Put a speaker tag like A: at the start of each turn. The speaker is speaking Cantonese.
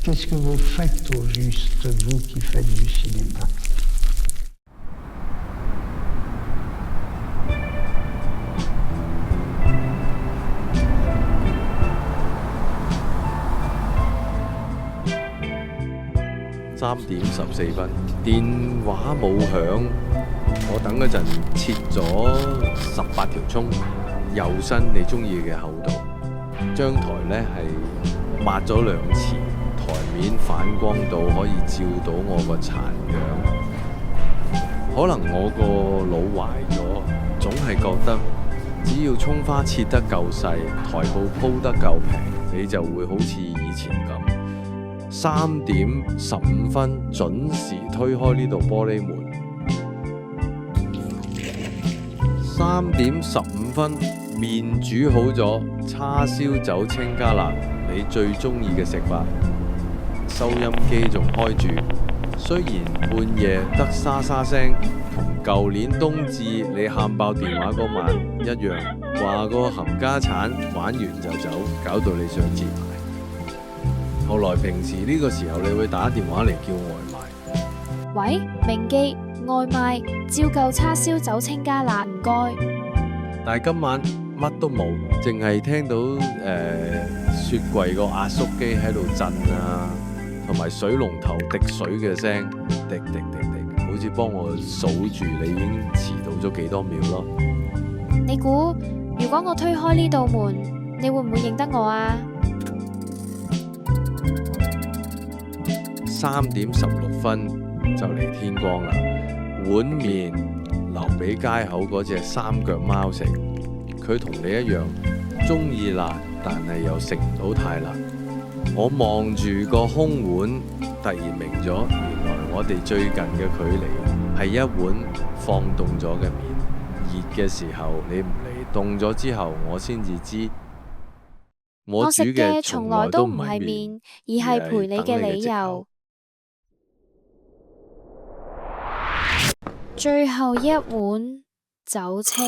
A: Qu'est-ce que vous faites au juste, vous qui faites du cinéma?3:14，
B: 電話冇響，我等嗰陣切咗18條葱，右伸你中意嘅厚度。張台呢係抹咗2次，台面反光到可以照到我個殘樣。可能我個腦壞咗，總係覺得只要葱花切得夠細，台布鋪得夠平，你就會好似以前咁。3:15準時推開呢道玻璃門。3:15麵煮好咗，叉燒酒青加辣，你最中意嘅食法。收音機仲開住，雖然半夜得沙沙聲，同舊年冬至你喊爆電話嗰晚一樣，話個冚家產玩完就走，搞到你想折埋。後來平時呢個時候，你會打電話嚟叫外賣。
C: 喂，明記外賣，照舊叉燒酒青加辣，唔該。
B: 但係今晚乜都冇，淨係聽到雪櫃個壓縮機喺度震啊，同埋水龍頭滴水嘅聲，滴滴滴滴，好似幫我數住你已經遲到咗幾多秒咯。
C: 你估如果我推開呢道門，你會唔會認得我啊
B: ？3:16就嚟天光啦，碗麵留俾街口嗰隻3腳貓食，佢同你一樣中意辣，但係又食唔到太辣。我望住個空碗，突然明咗，原來我哋最近嘅距離係一碗放凍咗嘅麵。熱嘅時候你唔嚟，凍咗之後我先至知，我煮嘅從來都唔係麵，
C: 而係陪你嘅理由。最後一碗酒清。